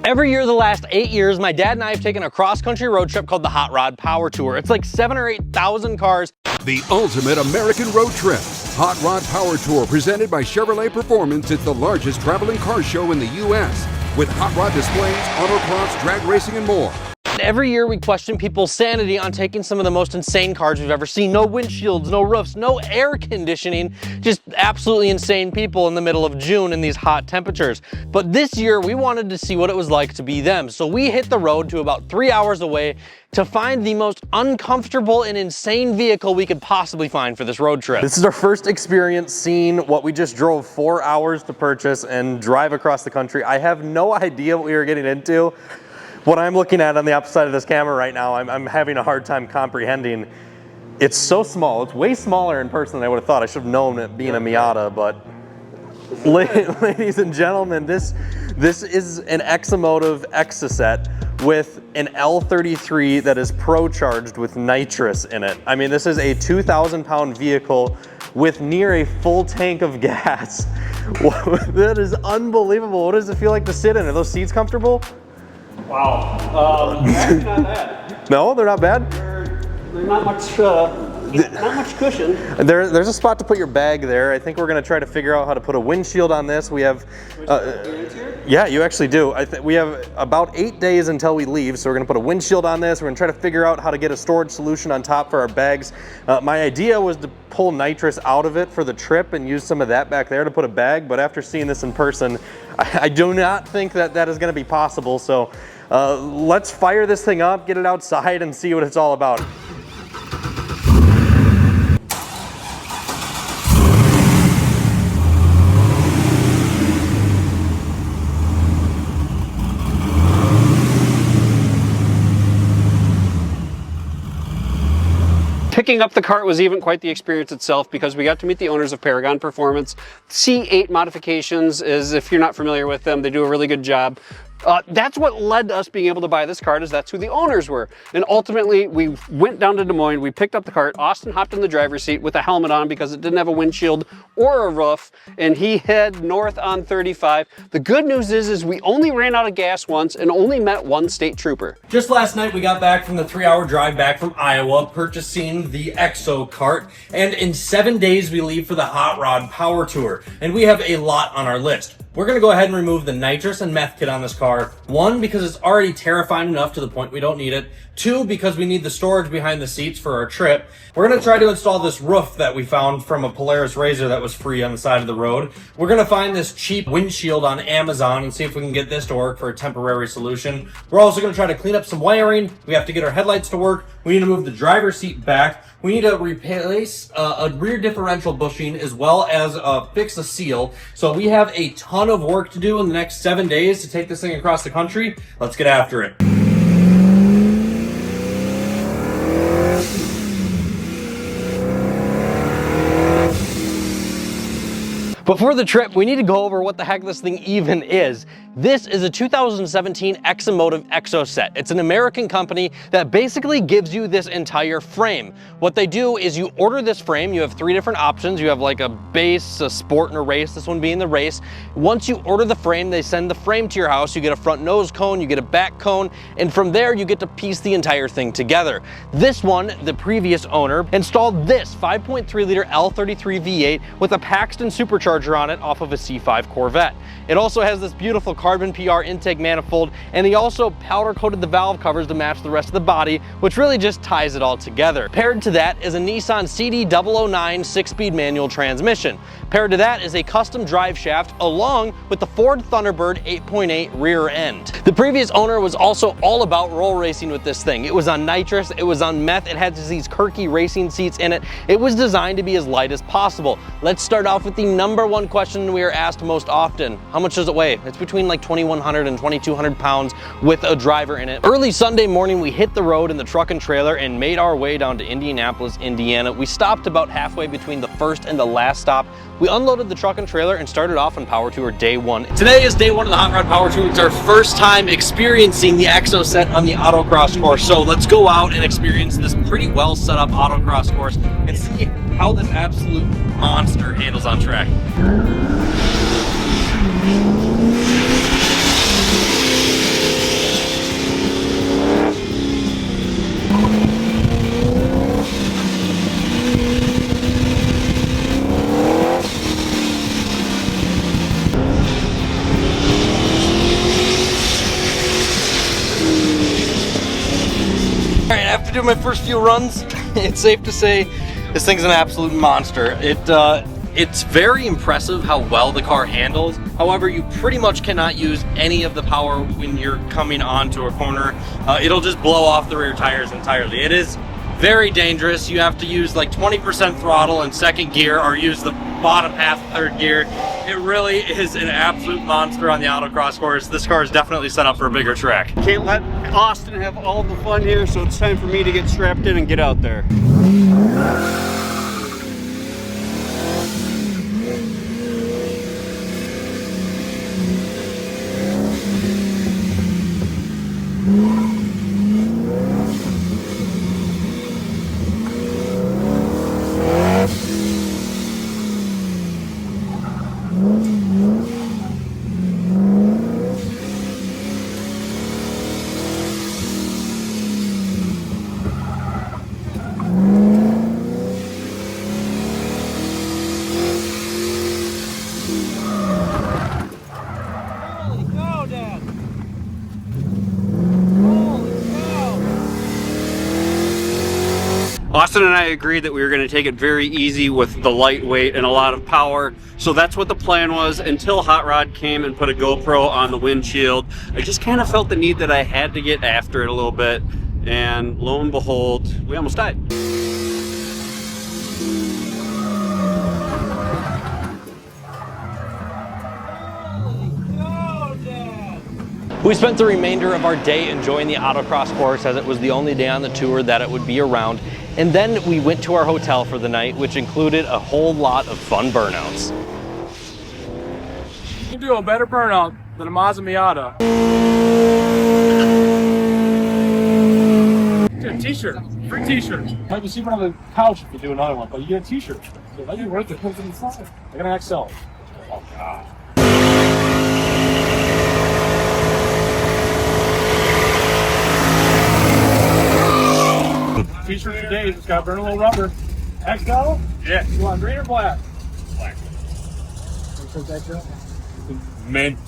Every year the last 8 years, my dad and I have taken a cross-country road trip called the Hot Rod Power Tour. It's like 7,000 or 8,000 cars. The ultimate American road trip. Hot Rod Power Tour presented by Chevrolet Performance. It's the largest traveling car show in the U.S. with hot rod displays, autocross, drag racing, and more. Every year we question people's sanity on taking some of the most insane cars we've ever seen. No windshields, no roofs, no air conditioning, just absolutely insane people in the middle of June in these hot temperatures. But this year we wanted to see what it was like to be them. So we hit the road to about 3 hours away to find the most uncomfortable and insane vehicle we could possibly find for this road trip. This is our first experience seeing what we just drove 4 hours to purchase and drive across the country. I have no idea what we were getting into. What I'm looking at on the opposite side of this camera right now, I'm having a hard time comprehending. It's so small. It's way smaller in person than I would have thought. I should have known it being a Miata, but ladies and gentlemen, this is an Exomotive Exocet with an L33 that is pro-charged with nitrous in it. I mean, this is a 2,000-pound vehicle with near a full tank of gas. That is unbelievable. What does it feel like to sit in? Are those seats comfortable? Wow, actually not bad. No, they're not bad? They're not much cushion. There's a spot to put your bag there. I think we're gonna try to figure out how to put a windshield on this. We have, yeah, you actually do. We have about 8 days until we leave, so we're gonna put a windshield on this. We're gonna try to figure out how to get a storage solution on top for our bags. My idea was to pull nitrous out of it for the trip and use some of that back there to put a bag, but after seeing this in person, I do not think that is gonna be possible. So let's fire this thing up, get it outside, and see what it's all about. Picking up the cart was even quite the experience itself because we got to meet the owners of Paragon Performance. C8 Modifications is, if you're not familiar with them, they do a really good job. That's what led to us being able to buy this cart, is that's who the owners were. And ultimately, we went down to Des Moines, we picked up the cart, Austin hopped in the driver's seat with a helmet on because it didn't have a windshield or a roof, and he head north on 35. The good news is we only ran out of gas once and only met one state trooper. Just last night, we got back from the 3-hour drive back from Iowa, purchasing the Exo cart, and in 7 days, we leave for the Hot Rod Power Tour, and we have a lot on our list. We're gonna go ahead and remove the nitrous and meth kit on this car. 1, because it's already terrifying enough to the point we don't need it. 2, because we need the storage behind the seats for our trip. We're gonna try to install this roof that we found from a Polaris RZR that was free on the side of the road. We're gonna find this cheap windshield on Amazon and see if we can get this to work for a temporary solution. We're also gonna try to clean up some wiring. We have to get our headlights to work. We need to move the driver's seat back. We need to replace a rear differential bushing as well as fix a seal. So we have a ton of work to do in the next 7 days to take this thing across the country. Let's get after it. Before the trip, we need to go over what the heck this thing even is. This is a 2017 Exomotive Exocet. It's an American company that basically gives you this entire frame. What they do is you order this frame, you have 3 different options. You have like a base, a sport, and a race, this one being the race. Once you order the frame, they send the frame to your house. You get a front nose cone, you get a back cone, and from there you get to piece the entire thing together. This one, the previous owner, installed this 5.3 liter L33 V8 with a Paxton supercharger on it off of a C5 Corvette. It also has this beautiful carbon PR intake manifold, and he also powder coated the valve covers to match the rest of the body, which really just ties it all together. Paired to that is a Nissan CD009 6-speed manual transmission. Paired to that is a custom drive shaft along with the Ford Thunderbird 8.8 rear end. The previous owner was also all about roll racing with this thing. It was on nitrous, it was on meth, it had these quirky racing seats in it. It was designed to be as light as possible. Let's start off with the #1 question we are asked most often. How much does it weigh? It's between like 2,100 and 2,200 pounds with a driver in it. Early Sunday morning, we hit the road in the truck and trailer and made our way down to Indianapolis, Indiana. We stopped about halfway between the first and the last stop. We unloaded the truck and trailer and started off on Power Tour Day 1. Today is Day 1 of the Hot Rod Power Tour. It's our first time experiencing the Exocet on the autocross course. So let's go out and experience this pretty well set up autocross course and see how this absolute monster handles on track. my first few runs, it's safe to say this thing's an absolute monster. It's very impressive how well the car handles. However, you pretty much cannot use any of the power when you're coming onto a corner. It'll just blow off the rear tires entirely. It is very dangerous. You have to use like 20% throttle in second gear or use the bottom half third gear. It really is an absolute monster on the autocross course. This car is definitely set up for a bigger track. Can't let Austin have all the fun here, so it's time for me to get strapped in and get out there. Austin and I agreed that we were going to take it very easy with the lightweight and a lot of power. So that's what the plan was until Hot Rod came and put a GoPro on the windshield. I just kind of felt the need that I had to get after it a little bit. And lo and behold, we almost died. We spent the remainder of our day enjoying the autocross course as it was the only day on the tour that it would be around. And then we went to our hotel for the night, which included a whole lot of fun burnouts. You can do a better burnout than a Mazda Miata. Get a t-shirt, free t-shirt. Might be sleeping on the couch if you do another one, but you get a t-shirt. So that'd be worth it. Put it inside. I got an XL. Oh God. T-shirt for days. It's got to burn a little rubber. XL? Yeah. You want green or black? Black. Mint.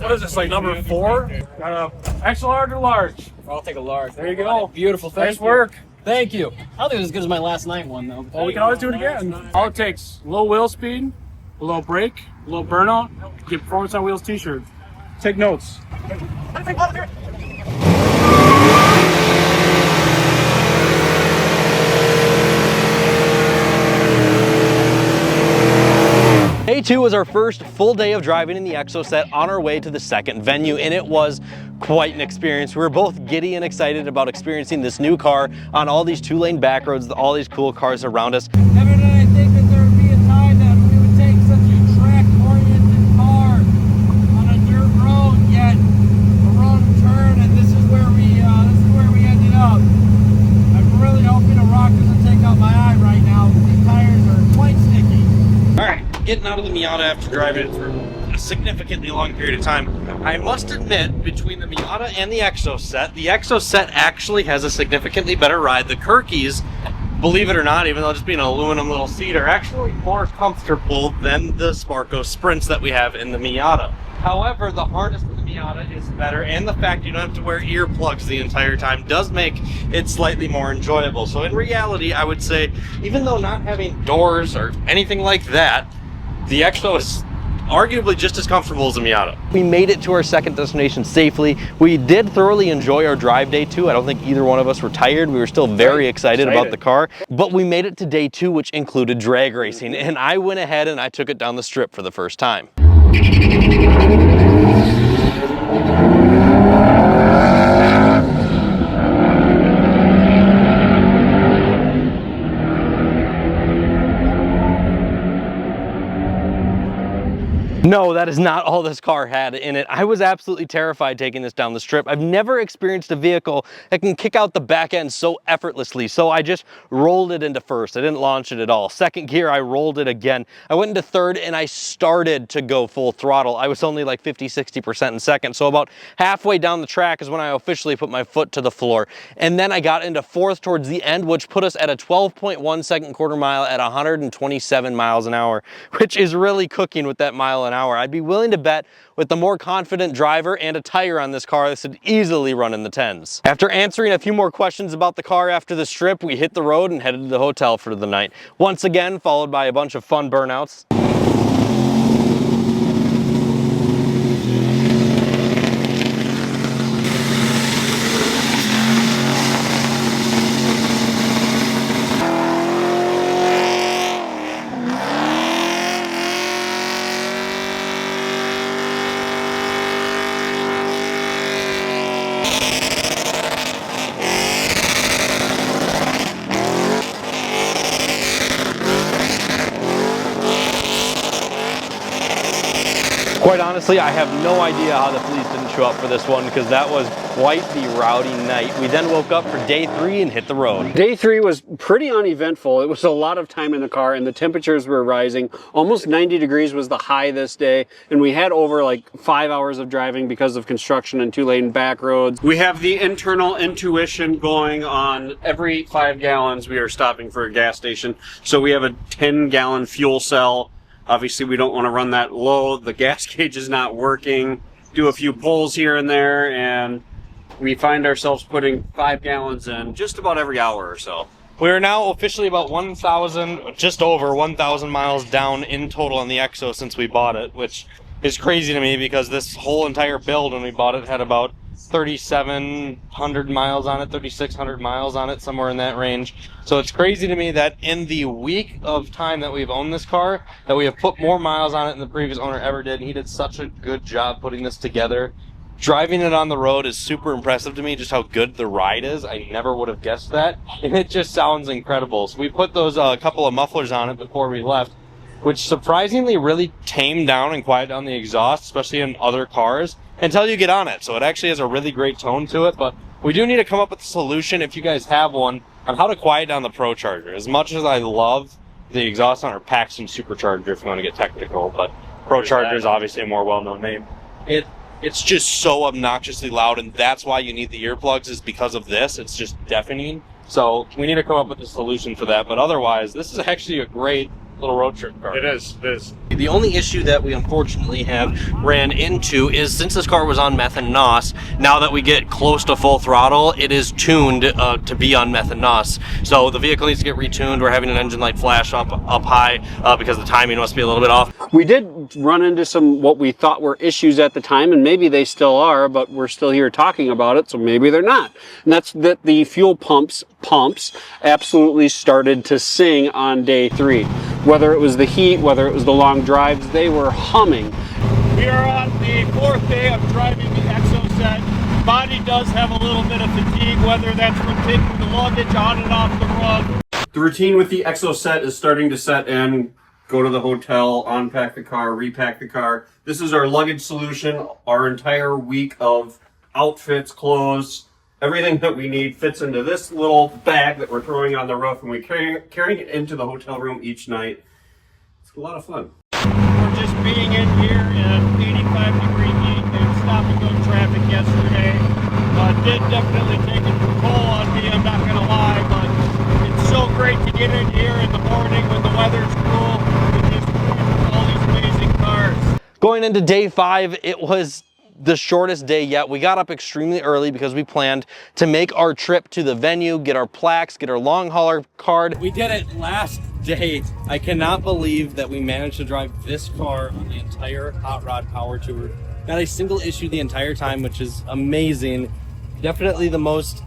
What is this, like number 4? Got a extra large or large? I'll take a large. There you go. Beautiful. Nice work. Thank you. I don't think it was as good as my last night one, though. Well, we can always do it again. All it takes, a little wheel speed, a little brake, a little burnout, get Performance on Wheels t-shirt. Take notes. Day 2 was our first full day of driving in the Exocet on our way to the second venue, and it was quite an experience. We were both giddy and excited about experiencing this new car on all these 2-lane back roads, all these cool cars around us. Never did I think that there would be a time that we would take such a track-oriented car on a dirt road, yet a wrong turn, and this is where we ended up. I'm really hoping a rock doesn't take out my eye right now. These tires are quite sticky. All right, getting out of the Miata after driving it through a significantly long period of time. I must admit, between the Miata and the Exocet actually has a significantly better ride. The Kirkis, believe it or not, even though just being an aluminum little seat, are actually more comfortable than the Sparco Sprints that we have in the Miata. However, the harness in the Miata is better, and the fact you don't have to wear earplugs the entire time does make it slightly more enjoyable. So in reality, I would say, even though not having doors or anything like that, the Exo is arguably just as comfortable as the Miata. We made it to our second destination safely. We did thoroughly enjoy our drive day 2. I don't think either one of us were tired. We were still very excited about the car. But we made it to day 2, which included drag racing, and I went ahead and I took it down the strip for the first time. No, that is not all this car had in it. I was absolutely terrified taking this down the strip. I've never experienced a vehicle that can kick out the back end so effortlessly, so I just rolled it into first. I didn't launch it at all. Second gear, I rolled it again. I went into third and I started to go full throttle. I was only like 50–60% in second, so about halfway down the track is when I officially put my foot to the floor. And then I got into fourth towards the end, which put us at a 12.1 second quarter mile at 127 miles an hour, which is really cooking with that mile an hour. I'd be willing to bet with the more confident driver and a tire on this car, this would easily run in the 10s. After answering a few more questions about the car after the strip, we hit the road and headed to the hotel for the night. Once again, followed by a bunch of fun burnouts. Quite honestly, I have no idea how the police didn't show up for this one, because that was quite the rowdy night. We then woke up for day 3 and hit the road. Day 3 was pretty uneventful. It was a lot of time in the car and the temperatures were rising. Almost 90 degrees was the high this day, and we had over like 5 hours of driving because of construction and 2-lane back roads. We have the internal intuition going on. Every 5 gallons we are stopping for a gas station. So we have a 10-gallon fuel cell. Obviously, we don't want to run that low. The gas gauge is not working. Do a few pulls here and there, and we find ourselves putting 5 gallons in just about every hour or so. We are now officially about 1,000, just over 1,000 miles down in total on the Exo since we bought it, which is crazy to me because this whole entire build when we bought it had about 3,700 miles on it, 3,600 miles on it, somewhere in that range. So it's crazy to me that in the week of time that we've owned this car, that we have put more miles on it than the previous owner ever did, and he did such a good job putting this together. Driving it on the road is super impressive to me, just how good the ride is. I never would have guessed that, and it just sounds incredible. So we put those couple of mufflers on it before we left, which surprisingly really tamed down and quieted down the exhaust, especially in other cars, until you get on it. So it actually has a really great tone to it, but we do need to come up with a solution, if you guys have one, on how to quiet down the Pro Charger. As much as I love the exhaust on our Paxton Supercharger, if you want to get technical, but Pro Charger is obviously a more well-known name. It's just so obnoxiously loud, and that's why you need the earplugs, is because of this. It's just deafening. So we need to come up with a solution for that, but otherwise, this is actually a great little road trip car. It is. The only issue that we unfortunately have ran into is, since this car was on meth and NOS, now that we get close to full throttle, it is tuned to be on meth and NOS. So the vehicle needs to get retuned. We're having an engine light flash up high because the timing must be a little bit off. We did run into some what we thought were issues at the time, and maybe they still are, but we're still here talking about it, so maybe they're not. And that's that the fuel pumps absolutely started to sing on day 3. Whether it was the heat, whether it was the long drives, they were humming. We are on the 4th day of driving the Exocet. Body does have a little bit of fatigue, whether that's from taking the luggage on and off the rug. The routine with the Exocet is starting to set in. Go to the hotel, unpack the car, repack the car. This is our luggage solution. Our entire week of outfits, clothes, everything that we need fits into this little bag that we're throwing on the roof, and we're carrying it into the hotel room each night. It's a lot of fun. We're just being in here in 85-degree heat and stop-and-go traffic yesterday. Did definitely take a toll on me, I'm not going to lie, but it's so great to get in here in the morning when the weather's cool and just cruise all these amazing cars. Going into day 5, it was the shortest day yet. We got up extremely early because we planned to make our trip to the venue, get our plaques, get our long hauler card. We did it last day. I cannot believe that we managed to drive this car on the entire Hot Rod Power Tour. Not a single issue the entire time, which is amazing. Definitely the most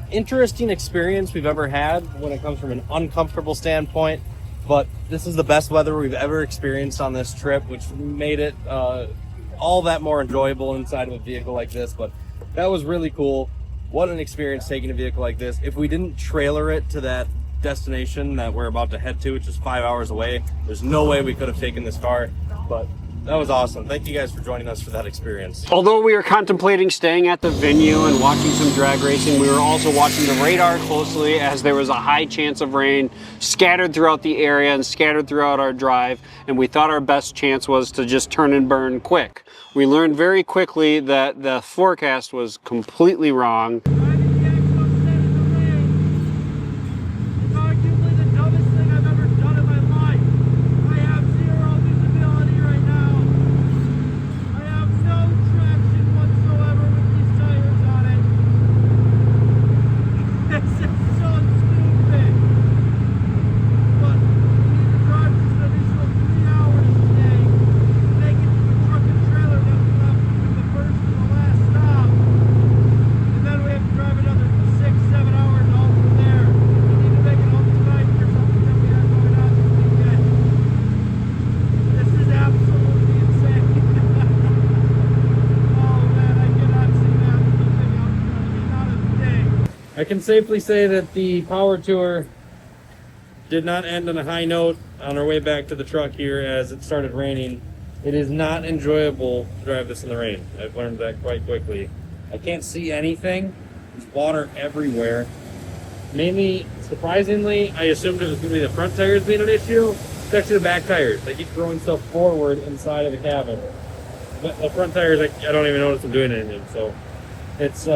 interesting experience we've ever had when it comes from an uncomfortable standpoint. But this is the best weather we've ever experienced on this trip, which made it all that more enjoyable inside of a vehicle like this. But that was really cool. What an experience taking a vehicle like this. If we didn't trailer it to that destination that we're about to head to, which is 5 hours away, there's no way we could have taken this car. But That was awesome. Thank you guys for joining us for that experience. Although we were contemplating staying at the venue and watching some drag racing, we were also watching the radar closely as there was a high chance of rain scattered throughout the area and scattered throughout our drive, and we thought our best chance was to just turn and burn quick. We learned very quickly that the forecast was completely wrong. I can safely say that the power tour did not end on a high note on our way back to the truck here as it started raining. It is not enjoyable to drive this in the rain. I've learned that quite quickly. I can't see anything. There's water everywhere. Mainly, surprisingly, I assumed it was going to be the front tires being an issue. It's actually the back tires. They keep throwing stuff forward inside of the cabin. But the front tires, I don't even notice them doing anything. So it's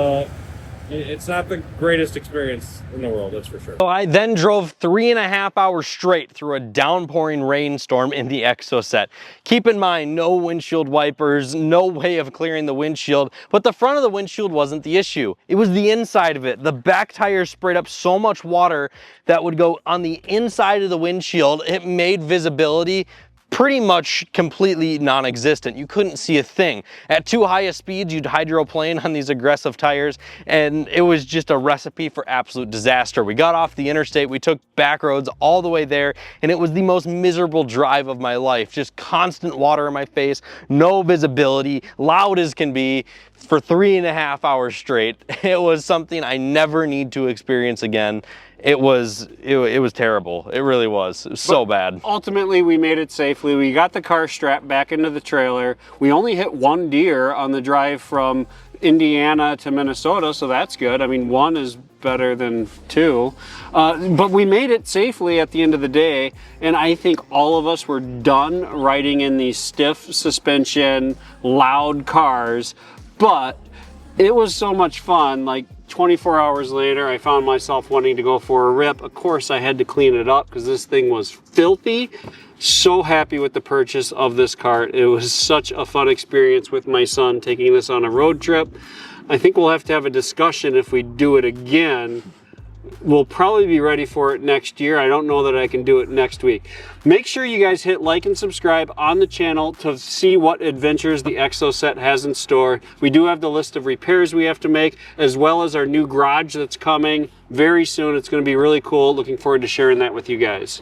not the greatest experience in the world, that's for sure. So I then drove 3.5 hours straight through a downpouring rainstorm in the Exocet. Keep in mind, no windshield wipers, no way of clearing the windshield, but the front of the windshield wasn't the issue. It was the inside of it. The back tires sprayed up so much water that would go on the inside of the windshield. It made visibility pretty much completely non-existent. You couldn't see a thing. At too high a speeds, you'd hydroplane on these aggressive tires, and it was just a recipe for absolute disaster. We got off the interstate, we took back roads all the way there, and it was the most miserable drive of my life. Just constant water in my face, no visibility, loud as can be, for 3.5 hours straight. It was something I never need to experience again. It was terrible. It really was. It was so bad. Ultimately, we made it safely. We got the car strapped back into the trailer. We only hit one deer on the drive from Indiana to Minnesota, so that's good. I mean, one is better than two. But we made it safely at the end of the day, and I think all of us were done riding in these stiff suspension, loud cars, but it was so much fun. Like 24 hours later, I found myself wanting to go for a rip. Of course, I had to clean it up because this thing was filthy. So happy with the purchase of this cart. It was such a fun experience with my son taking this on a road trip. I think we'll have to have a discussion if we do it again. We'll probably be ready for it next year. I don't know that I can do it next week. Make sure you guys hit like and subscribe on the channel to see what adventures the Exocet has in store. We do have the list of repairs we have to make, as well as our new garage that's coming very soon. It's going to be really cool. Looking forward to sharing that with you guys.